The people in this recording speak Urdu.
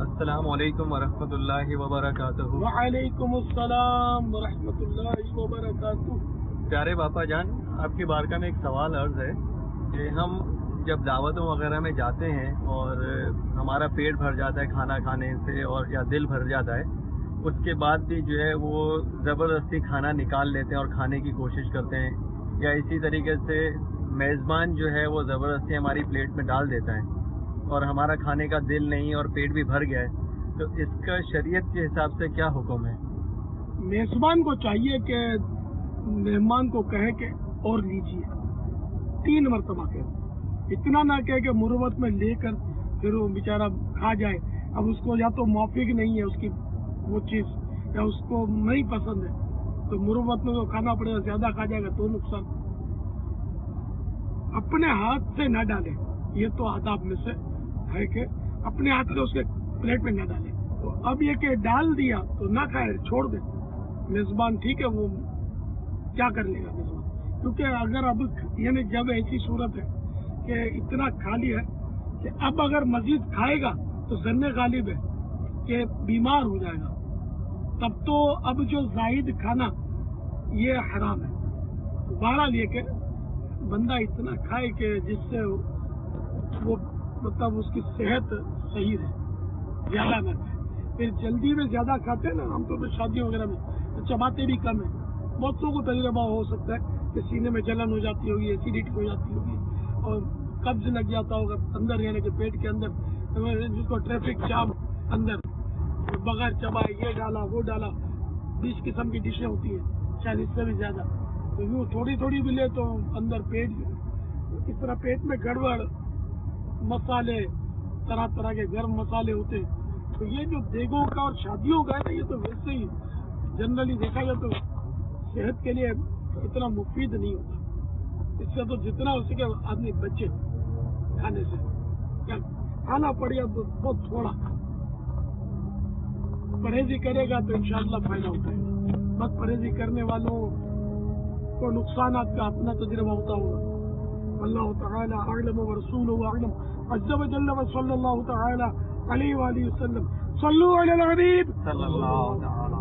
السلام علیکم ورحمۃ اللہ وبرکاتہ۔ وعلیکم السلام ورحمۃ اللہ وبرکاتہ۔ پیارے باپا جان، آپ کی بارگاہ میں ایک سوال عرض ہے کہ ہم جب دعوتوں وغیرہ میں جاتے ہیں اور ہمارا پیٹ بھر جاتا ہے کھانا کھانے سے اور یا دل بھر جاتا ہے، اس کے بعد بھی جو ہے وہ زبردستی کھانا نکال لیتے ہیں اور کھانے کی کوشش کرتے ہیں، یا اسی طریقے سے میزبان جو ہے وہ زبردستی ہماری پلیٹ میں ڈال دیتا ہے اور ہمارا کھانے کا دل نہیں اور پیٹ بھی بھر گیا ہے، تو اس کا شریعت کے حساب سے کیا حکم ہے؟ میزبان کو چاہیے کہ مہمان کو کہے کہ اور لیجیے، 3 مرتبہ کہے، اتنا نہ کہے کہ مروت میں لے کر پھر وہ بیچارہ کھا جائے۔ اب اس کو یا تو موافق نہیں ہے اس کی وہ چیز، یا اس کو نہیں پسند ہے، تو مروت میں تو کھانا پڑے گا، زیادہ کھا جائے گا تو نقصان۔ اپنے ہاتھ سے نہ ڈالے، یہ تو آداب میں سے ہے کہ اپنے ہاتھ سے اس کے پلیٹ میں نہ ڈالے۔ تو اب یہ کہ ڈال دیا تو نہ کھائے، چھوڑ دے میزبان، ٹھیک ہے، وہ کیا کر لے گا میزبان، کیونکہ اگر اب یعنی جب ایسی صورت ہے کہ اتنا خالی ہے کہ اب اگر مزید کھائے گا تو ظن غالب ہے کہ بیمار ہو جائے گا، تب تو اب جو زائد کھانا یہ حرام ہے۔ بہرحال یہ کہ بندہ اتنا کھائے کہ جس سے وہ مطلب اس کی صحت صحیح رہے، زیادہ نہ کھائے۔ پھر جلدی میں زیادہ کھاتے ہیں نا، ہم تو شادیوں وغیرہ میں تو چباتے بھی کم ہیں۔ بہت لوگوں کو تجربہ ہو سکتا ہے کہ سینے میں جلن ہو جاتی ہوگی، ایسیڈیٹی ہو جاتی ہوگی اور قبض لگ جاتا ہوگا اندر، یعنی کہ پیٹ کے اندر، جس کو ٹریفک جام اندر، بغیر چبائے یہ ڈالا وہ ڈالا، 20 قسم کی ڈشیں ہوتی ہیں، شاید اس سے بھی زیادہ، تو یوں تھوڑی تھوڑی بھی لے تو اندر پیٹ، اس طرح پیٹ میں گڑبڑ، مسالے، طرح طرح کے گرم مسالے ہوتے ہیں، تو یہ جو دیگوں کا اور شادیوں کا ہے نا، یہ تو ویسے ہی جنرلی دیکھا جائے تو صحت کے لیے اتنا مفید نہیں ہوتا۔ اس سے تو جتنا ہو سکے آدمی بچے کھانے سے، کھانا پڑ گیا تو بہت تھوڑا، پرہیزی کرے گا تو انشاءاللہ فائدہ اٹھائے گا۔ بس پرہیزی کرنے والوں کو نقصانات کا اپنا تجربہ ہوتا ہوگا۔ اللہ تعالی اعلم ورسولہ اعلم، عز وجل، وصلی اللہ تعالی علیہ وآلہ وسلم، صلوا علی الحبیب صلی اللہ تعالی